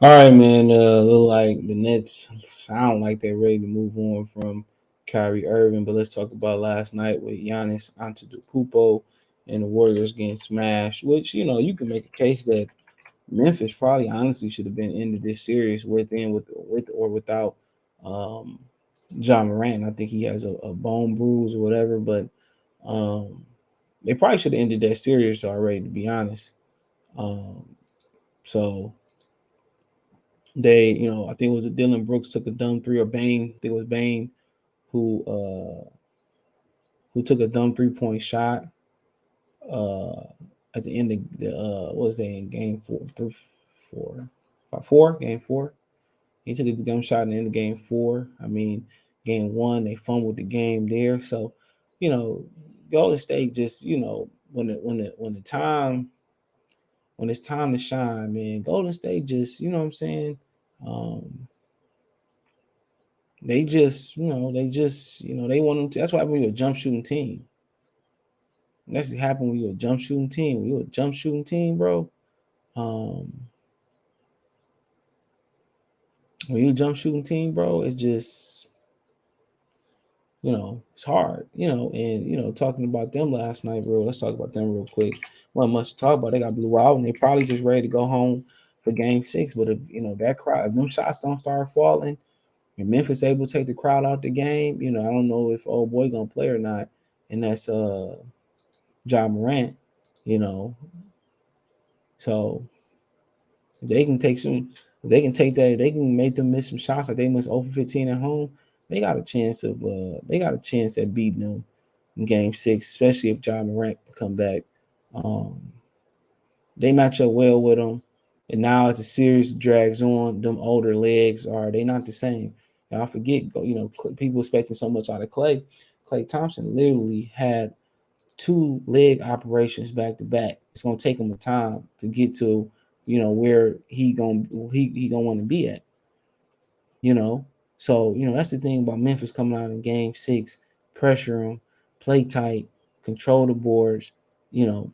All right, man. Look like the Nets sound like they're ready to move on from Kyrie Irving, but let's talk about last night with Giannis Antetokounmpo and the Warriors getting smashed. Which you can make a case that Memphis probably honestly should have been into this series with or without um, John Morant. I think he has a bone bruise or whatever, but um, they probably should have ended that series already. To be honest, um, so I think it was a Dylan Brooks took a dumb three, or Bain. I think it was Bain who uh who took a dumb 3 point shot uh at the end of the what was they in game four, three, four, five, four, game four. He took a dumb shot in the end of game four. I mean, game one they fumbled the game there. So, you know, Golden State just when it's time to shine, man. Golden State just what I'm saying. Um, they want them to. That's why when you're a jump shooting team. That's what happened when you're a jump shooting team. When you're a jump shooting team, bro. Um, when you're a jump shooting team, bro, it's just it's hard. And talking about them last night, bro. Let's talk about them real quick. Not much to talk about. They got blew out, and they probably just ready to go home for Game 6. But if that crowd, if them shots don't start falling, and Memphis able to take the crowd out the game, I don't know if old boy gonna play or not. And that's John Morant, you know. So if they can take some, if they can take that, if they can make them miss some shots like they missed over 15 at home. They got a chance at beating them in Game 6, especially if John Morant come back. Um, they match up well with them, and now as the series drags on, them older legs are they not the same. And I forget, people expecting so much out of Clay. Clay Thompson literally had two leg operations back to back. It's gonna take him a time to get to, where he gonna want to be at. You know, so that's the thing about Memphis coming out in Game 6, pressure him, play tight, control the boards. You know,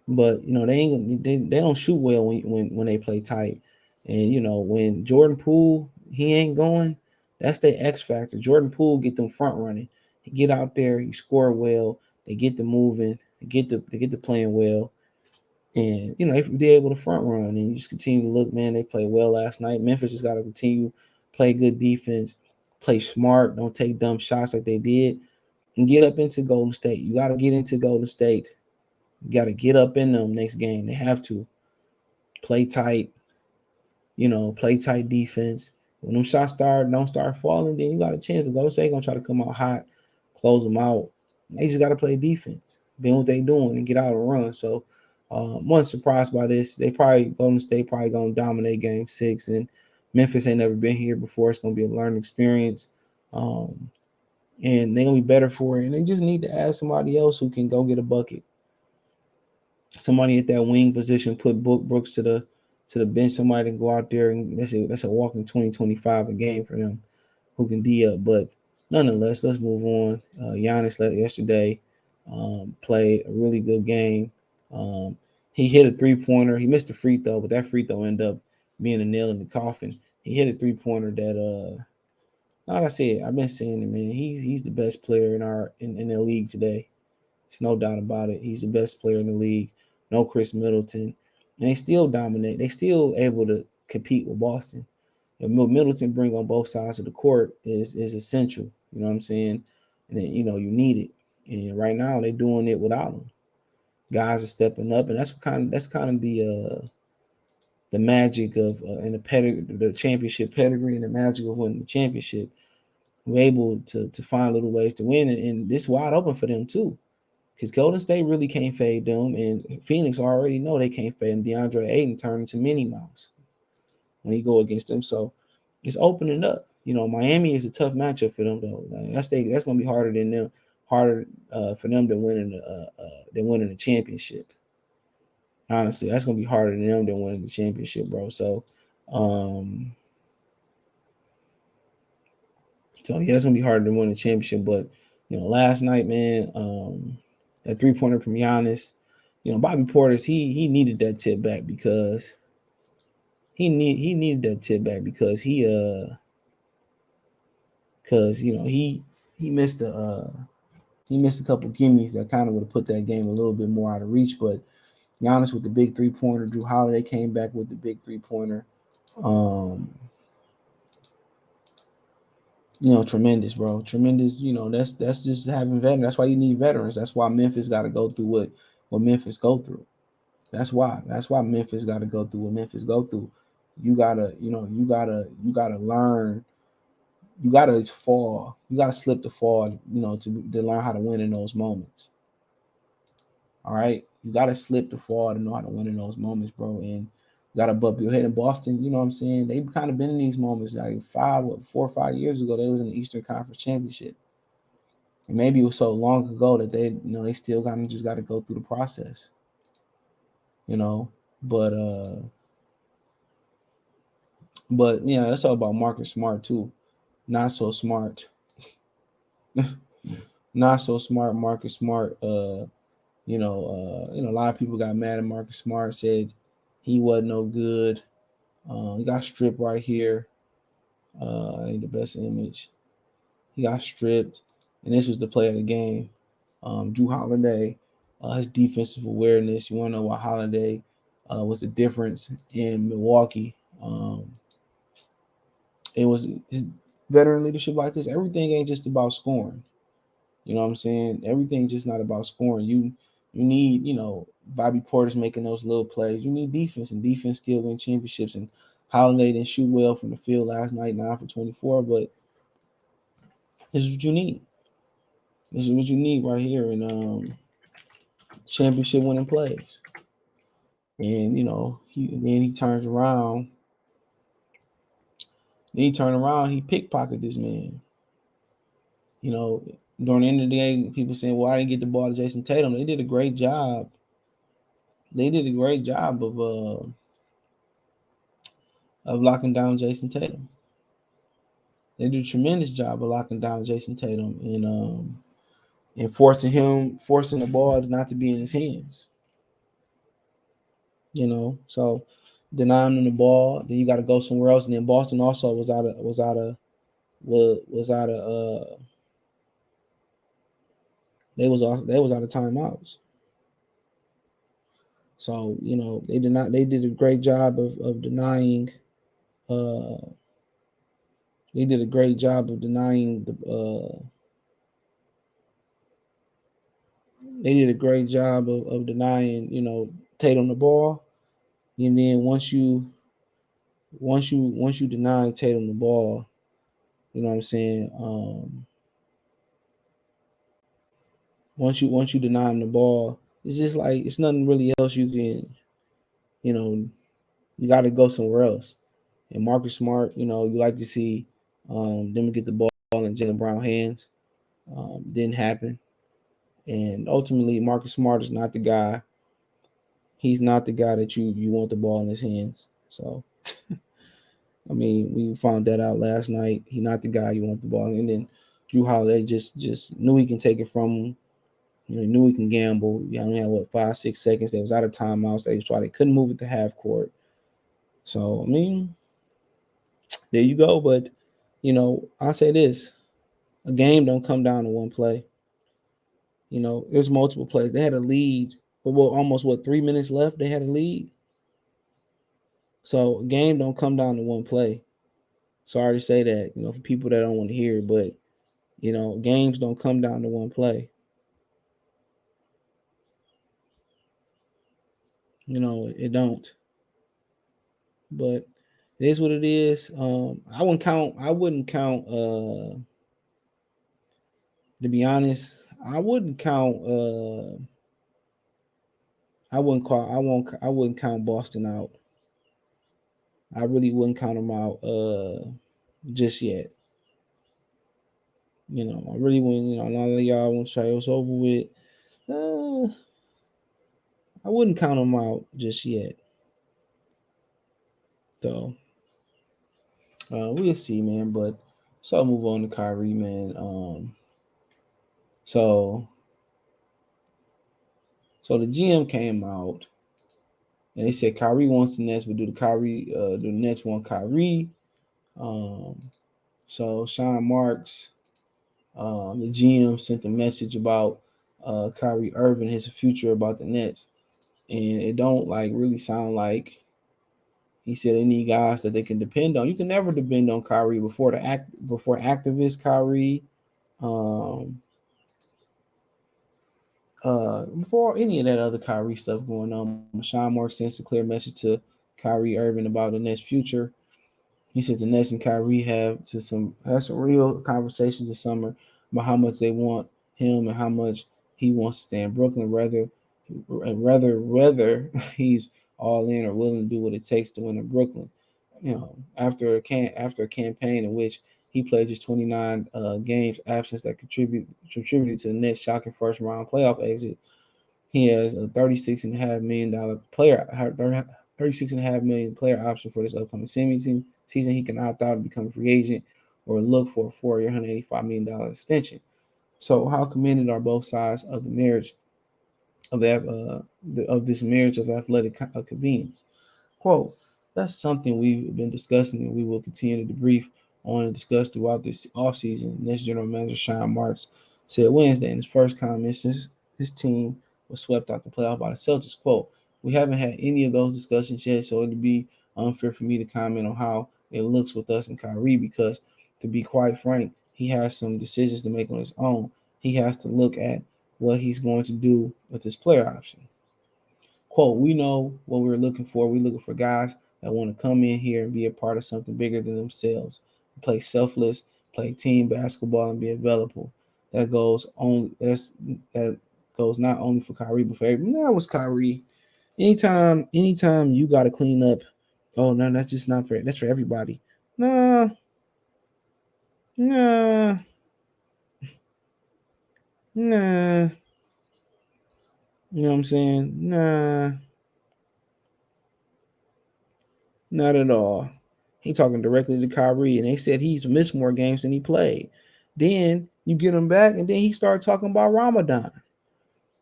but they don't shoot well when they play tight, and when Jordan Poole he ain't going, that's the X factor. Jordan Poole get them front running, he get out there, he score well, they get the moving, they get the playing well, and if they're able to front run and you just continue to look, man, they played well last night. Memphis just got to continue play good defense, play smart, don't take dumb shots like they did, and get up into Golden State. You got to get into Golden State. You got to get up in them next game. They have to play tight, play tight defense. When them shots don't start falling, then you got a chance. But Golden State gonna try to come out hot, close them out. They just got to play defense, then what they doing, and get out and run. So, wasn't surprised by this. Golden State probably gonna dominate Game 6, and Memphis ain't never been here before. It's gonna be a learning experience. Um, and they're gonna be better for it. And they just need to add somebody else who can go get a bucket. Somebody at that wing position, put Brooks to the bench. Somebody can go out there, and that's a walking 20-25 a game for them who can D up. But nonetheless, let's move on. Giannis yesterday played a really good game. Um, he hit a 3 pointer. He missed a free throw, but that free throw ended up being a nail in the coffin. He hit a 3 pointer that like I said, I've been saying it, man. He's the best player in the league today. There's no doubt about it. He's the best player in the league. No Chris Middleton. And they still dominate. They still able to compete with Boston. And Middleton bring on both sides of the court is essential. You know what I'm saying? And then, you need it. And right now they're doing it without him. Guys are stepping up, and that's kind of the magic of and the championship pedigree and the magic of winning the championship. We're able to find little ways to win, and this wide open for them too. Because Golden State really can't fade them, and Phoenix already know they can't fade them. DeAndre Ayton turned into Minnie Mouse when he go against them, so it's opening up. Miami is a tough matchup for them though. That's gonna be harder for them than winning the championship. Honestly, that's gonna be harder than them than winning the championship, bro. Um, so yeah, it's gonna be harder than winning the championship. But last night, man, that 3 pointer from Giannis. Bobby Portis, he needed that tip back because he needed that tip back because he missed he missed a couple gimmies that kind of would have put that game a little bit more out of reach. But Giannis with the big 3-pointer, Drew Holiday came back with the big 3-pointer. Um, tremendous, bro. Tremendous. That's just having veterans. That's why you need veterans. That's why Memphis got to go through what Memphis go through. That's why. That's why Memphis got to go through what Memphis go through. You gotta learn. You gotta fall. You gotta slip to fall. To learn how to win in those moments. All right, you gotta slip to fall to know how to win in those moments, bro. And you gotta bump your head in Boston. You know what I'm saying? They've kind of been in these moments like 4 or 5 years ago. They was in the Eastern Conference Championship, and maybe it was so long ago that they still kind of just got to go through the process. You know, but yeah, that's all about Marcus Smart too. Not so smart, not so smart. Marcus Smart. A lot of people got mad at Marcus Smart. Said he wasn't no good. He got stripped right here. Ain't the best image. He got stripped, and this was the play of the game. Drew Holiday, his defensive awareness. You want to know why Holiday was the difference in Milwaukee? It was his veteran leadership like this. Everything ain't just about scoring. You know what I'm saying? Everything's just not about scoring. You need, Bobby Portis making those little plays. You need defense, and defense still win championships. And Holiday didn't shoot well from the field last night, 9 for 24. But this is what you need. This is what you need right here in championship winning plays. And he turns around. Then he turned around. He pickpocketed this man. During the end of the day, people saying, "Well, I didn't get the ball to Jason Tatum." They did a great job. They did a great job of locking down Jason Tatum. They did a tremendous job of locking down Jason Tatum and forcing the ball not to be in his hands. So denying him the ball, then you got to go somewhere else. And then Boston also was out of they was out of timeouts. So they did a great job of denying. They did a great job of denying the. They did a great job of denying Tatum the ball. And then once you deny Tatum the ball, you know what I'm saying. Once you deny him the ball, it's just like it's nothing really else you can. You know, you got to go somewhere else. And Marcus Smart, you like to see them get the ball in Jaylen Brown hands. Didn't happen. And ultimately, Marcus Smart is not the guy. He's not the guy that you want the ball in his hands. So, I mean, we found that out last night. He's not the guy you want the ball in. And then Drew Holiday just knew he can take it from him. He knew he can gamble. He only had 5-6 seconds. They was out of timeouts. They couldn't move it to half court. So I mean, there you go. But I'll say this: a game don't come down to one play. There's multiple plays. They had a lead. Well, almost 3 minutes left. They had a lead. So a game don't come down to one play. Sorry to say that, for people that don't want to hear it, but games don't come down to one play. It don't. But it is what it is. I wouldn't count. To be honest, I wouldn't count. I wouldn't call. I won't. I wouldn't count Boston out. I really wouldn't count them out. Just yet. I really wouldn't. A lot of y'all want to say it was over with. I wouldn't count them out just yet. So we'll see, man. But so I'll move on to Kyrie, man. So the GM came out And they said Kyrie wants the Nets, but do the Nets want Kyrie? Um, so Sean Marks, the GM, sent a message about Kyrie Irving, his future about the Nets, and it don't like really sound like he said they need guys that they can depend on. You can never depend on Kyrie before activist Kyrie, um, before any of that other Kyrie stuff going on. Sean Marks sends a clear message to Kyrie Irving about the Nets' future. He says the Nets and Kyrie have some real conversations this summer about how much they want him and how much he wants to stay in Brooklyn. Whether he's all in or willing to do what it takes to win in Brooklyn. After a campaign in which he played just 29 games absence that contributed to the Nets' shocking first round playoff exit. He has a $36.5 million player option for this upcoming season. He can opt out and become a free agent or look for a 4-year, $185 million extension. So, how committed are both sides of the marriage of this marriage of athletic convenience? Quote, that's something we've been discussing and we will continue to debrief on and discuss throughout this offseason. Next general manager Sean Marks said Wednesday in his first comment since his team was swept out the playoff by the Celtics. Quote, we haven't had any of those discussions yet, so it'd be unfair for me to comment on how it looks with us and Kyrie because, to be quite frank, he has some decisions to make on his own. He has to look at what he's going to do with his player option. Quote, we know what we're looking for. We're looking for guys that want to come in here and be a part of something bigger than themselves, play selfless, play team basketball, and be available. That goes not only for Kyrie, but for everyone. That was Kyrie. Anytime you got to clean up. Oh no, that's just not fair. That's for everybody. Nah, nah, nah. You know what I'm saying? Nah, not at all. He talking directly to Kyrie, and they said he's missed more games than he played. Then you get him back, and then he started talking about Ramadan.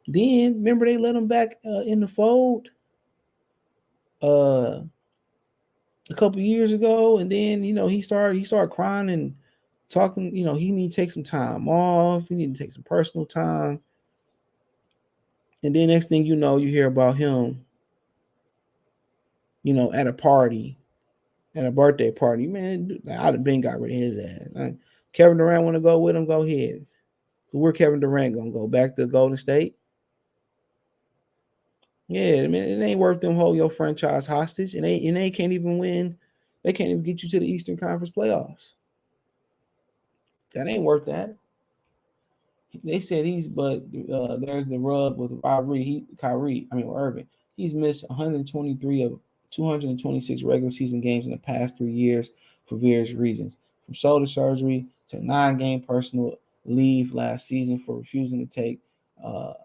Then remember they let him back in the fold uh, a couple years ago, and then he started crying and talking. He need to take some time off. He need to take some personal time. And then next thing you know, you hear about him, at a party, at a birthday party. Man, I'd have been got rid of his ass. Kevin Durant want to go with him? Go ahead. Where Kevin Durant gonna go? Back to Golden State? Yeah, man, it ain't worth them hold your franchise hostage, and they can't even win. They can't even get you to the Eastern Conference playoffs. That ain't worth that. They said there's the rub with Irving. He's missed 123 of 226 regular season games in the past 3 years for various reasons, from shoulder surgery to 9-game personal leave last season for refusing to take the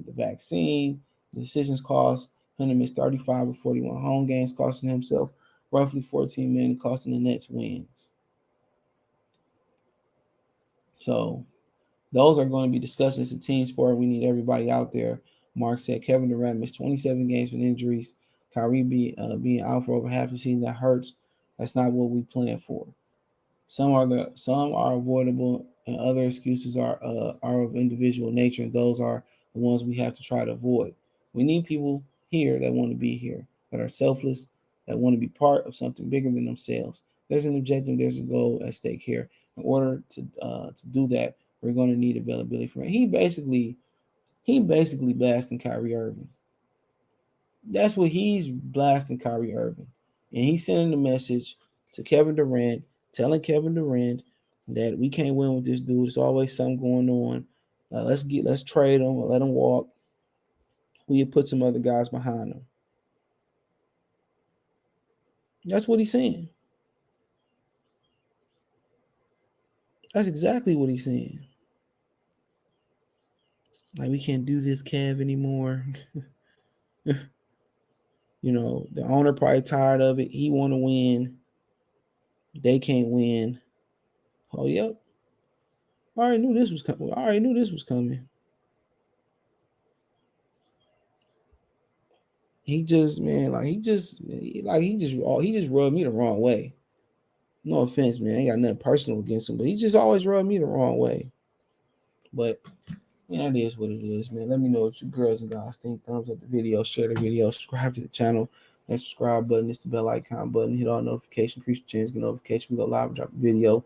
vaccine. The decisions cost him to miss 35 or 41 home games, costing himself roughly 14 million, costing the Nets wins. So those are going to be discussed. It's a team sport. We need everybody out there. Mark said Kevin Durant missed 27 games with injuries. Being out for over half the season, that hurts. That's not what we planned for. Some are avoidable, and other excuses are of individual nature, and those are the ones we have to try to avoid. We need people here that want to be here, that are selfless, that want to be part of something bigger than themselves. There's an objective, there's a goal at stake here. In order to do that, we're going to need availability from him. He basically blasting Kyrie Irving. That's what he's blasting Kyrie Irving, and he's sending a message to Kevin Durant, telling Kevin Durant that we can't win with this dude. There's always something going on. Let's trade him, let him walk. We put some other guys behind him. That's what he's saying. That's exactly what he's saying. Like, we can't do this, Kev, anymore. The owner probably tired of it. He want to win. They can't win. Oh, yep. I already knew this was coming. I already knew this was coming. He just, man, like he just rubbed me the wrong way. No offense, man. I ain't got nothing personal against him, but he just always rubbed me the wrong way. But yeah, it is what it is, man. Let me know what you girls and guys think. Thumbs up the video, share the video, subscribe to the channel. That subscribe button is the bell icon button. Hit all notifications, increase your chance, get notification. We go live and drop a video.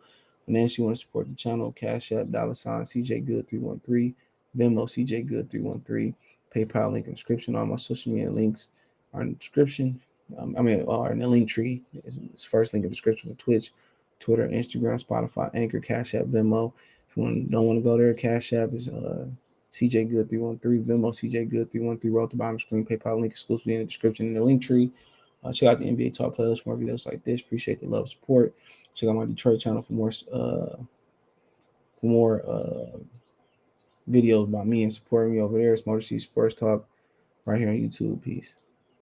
And then you want to support the channel, Cash App, $ CJ Good 313, Venmo CJ Good 313, PayPal link in the description. All my social media links are in the description. Are in the link tree. It's first link in the description for Twitch, Twitter, Instagram, Spotify, Anchor, Cash App, Venmo. If you don't want to go there, Cash App is CJ Good 313, Venmo CJ Good 313. Roll at the bottom screen. PayPal link exclusively in the description in the link tree. Check out the NBA Talk playlist for more videos like this. Appreciate the love and support. Check out my Detroit channel for more videos about me and supporting me over there. It's Motor City Sports Talk right here on YouTube. Peace.